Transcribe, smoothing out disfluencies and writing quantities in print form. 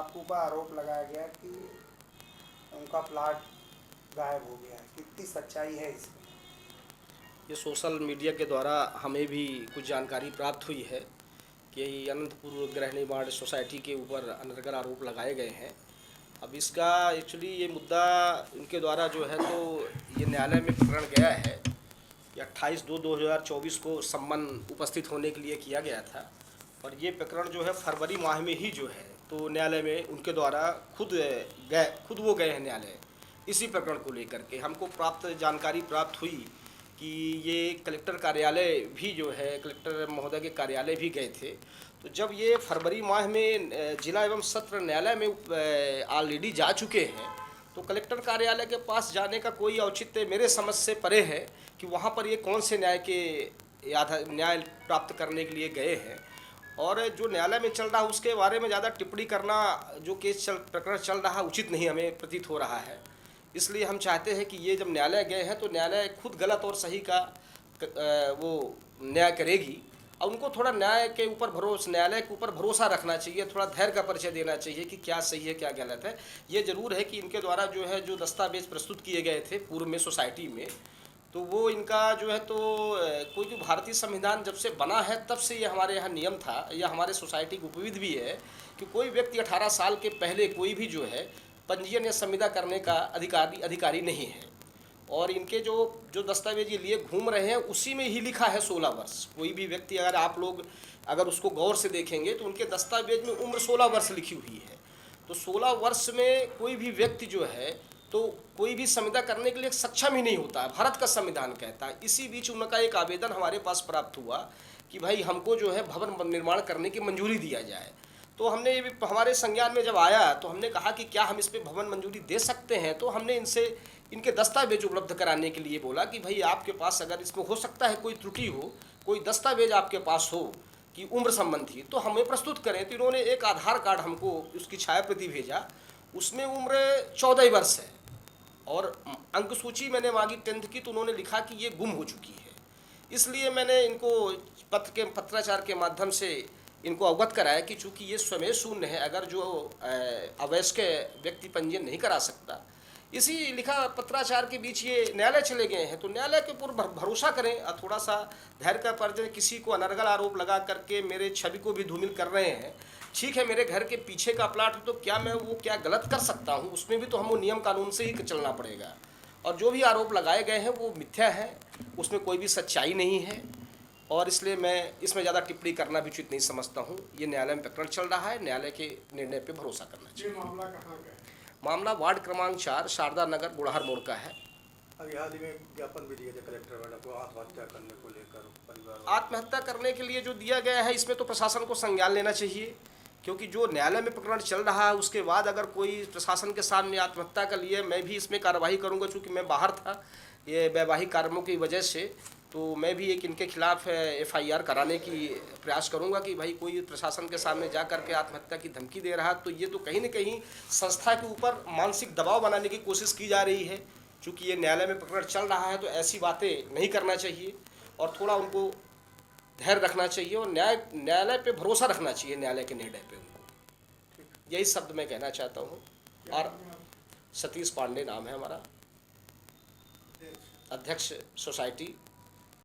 आपके ऊपर आरोप लगाया गया कि उनका प्लाट गायब हो गया है, कितनी सच्चाई है इसमें? ये सोशल मीडिया के द्वारा हमें भी कुछ जानकारी प्राप्त हुई है कि अनंतपुर गृह निर्माण सोसाइटी के ऊपर अनर्गल आरोप लगाए गए हैं। अब इसका एक्चुअली ये मुद्दा इनके द्वारा जो है तो ये न्यायालय में प्रकरण गया है कि 28/2/2024 को सम्मन उपस्थित होने के लिए किया गया था। और ये प्रकरण जो है फरवरी माह में ही जो है तो न्यायालय में उनके द्वारा खुद वो गए हैं न्यायालय इसी प्रकरण को लेकर के। हमको जानकारी प्राप्त हुई कि ये कलेक्टर कार्यालय भी जो है कलेक्टर महोदय के कार्यालय भी गए थे। तो जब ये फरवरी माह में जिला एवं सत्र न्यायालय में ऑलरेडी जा चुके हैं तो कलेक्टर कार्यालय के पास जाने का कोई औचित्य मेरे समझ से परे है कि वहाँ पर ये कौन से न्याय प्राप्त करने के लिए गए हैं। और जो न्यायालय में चल रहा है उसके बारे में ज़्यादा टिप्पणी करना, जो प्रकरण चल रहा है, उचित नहीं हमें प्रतीत हो रहा है। इसलिए हम चाहते हैं कि ये जब न्यायालय गए हैं तो न्यायालय खुद गलत और सही का वो न्याय करेगी। और उनको थोड़ा न्यायालय के ऊपर भरोसा रखना चाहिए, थोड़ा धैर्य का परिचय देना चाहिए कि क्या सही है क्या गलत है। ये ज़रूर है कि इनके द्वारा जो दस्तावेज प्रस्तुत किए गए थे पूर्व में सोसाइटी में, तो वो इनका जो है तो कोई भी भारतीय संविधान जब से बना है तब से ये हमारे यहाँ नियम था, या हमारे सोसाइटी की उपविधि भी है कि कोई व्यक्ति 18 साल के पहले कोई भी जो है पंजीयन या संविदा करने का अधिकारी नहीं है। और इनके जो दस्तावेज ये लिए घूम रहे हैं उसी में ही लिखा है 16 वर्ष। कोई भी व्यक्ति अगर आप लोग अगर उसको गौर से देखेंगे तो उनके दस्तावेज में उम्र 16 वर्ष लिखी हुई है। तो 16 वर्ष में कोई भी व्यक्ति जो है तो कोई भी संविदा करने के लिए सक्षम ही नहीं होता है, भारत का संविधान कहता है। इसी बीच उनका एक आवेदन हमारे पास प्राप्त हुआ कि भाई हमको जो है भवन निर्माण करने की मंजूरी दिया जाए। तो हमने ये भी हमारे संज्ञान में जब आया तो हमने कहा कि क्या हम इस पर भवन मंजूरी दे सकते हैं। तो हमने इनसे इनके दस्तावेज उपलब्ध कराने के लिए बोला कि भाई आपके पास अगर इसमें हो सकता है कोई त्रुटि हो, कोई दस्तावेज आपके पास हो कि उम्र संबंधी, तो हमें प्रस्तुत करें। तो इन्होंने एक आधार कार्ड हमको उसकी छायाप्रति भेजा, उसमें उम्र 14 वर्ष है। और अंक सूची मैंने मांगी 10th की, तो उन्होंने लिखा कि ये गुम हो चुकी है। इसलिए मैंने इनको पत्राचार के माध्यम से इनको अवगत कराया कि चूँकि ये स्वयं शून्य है, अगर जो अवयस्क व्यक्ति पंजीयन नहीं करा सकता, इसी लिखा पत्राचार के बीच ये न्यायालय चले गए हैं। तो न्यायालय के ऊपर भरोसा करें और थोड़ा सा धैर्य का परिचय। किसी को अनर्गल आरोप लगा करके मेरे छवि को भी धूमिल कर रहे हैं। ठीक है, मेरे घर के पीछे का प्लाट है तो क्या मैं वो क्या गलत कर सकता हूँ? उसमें भी तो हमको नियम कानून से ही चलना पड़ेगा। और जो भी आरोप लगाए गए हैं वो मिथ्या है, उसमें कोई भी सच्चाई नहीं है। और इसलिए मैं इसमें ज़्यादा टिप्पणी करना भी उचित नहीं समझता हूँ। ये न्यायालय में प्रकरण चल रहा है, न्यायालय के निर्णय पर भरोसा करना चाहिए। मामला कहाँ का है? मामला वार्ड क्रमांक 4 शारदा नगर गुड़हर मोड़ का है। अभी हाल ही में ज्ञापन भी दिए थे कलेक्टर मैडम को आत्महत्या करने को लेकर परिवार। आत्महत्या करने के लिए जो दिया गया है इसमें तो प्रशासन को संज्ञान लेना चाहिए, क्योंकि जो न्यायालय में प्रकरण चल रहा है उसके बाद अगर कोई प्रशासन के सामने आत्महत्या का लिए, मैं भी इसमें कार्रवाई करूंगा। चूँकि मैं बाहर था ये वैवाहिक कारणों की वजह से, तो मैं भी एक इनके खिलाफ FIR कराने की प्रयास करूंगा कि भाई कोई प्रशासन के सामने जा कर के आत्महत्या की धमकी दे रहा, तो ये तो कहीं न कहीं संस्था के ऊपर मानसिक दबाव बनाने की कोशिश की जा रही है। चूँकि ये न्यायालय में प्रकरण चल रहा है तो ऐसी बातें नहीं करना चाहिए और थोड़ा उनको धैर्य रखना चाहिए और न्यायालय पे भरोसा रखना चाहिए, न्यायालय के निर्णय पे उनको। यही शब्द मैं कहना चाहता हूँ। और सतीश पांडे नाम है हमारा, अध्यक्ष सोसाइटी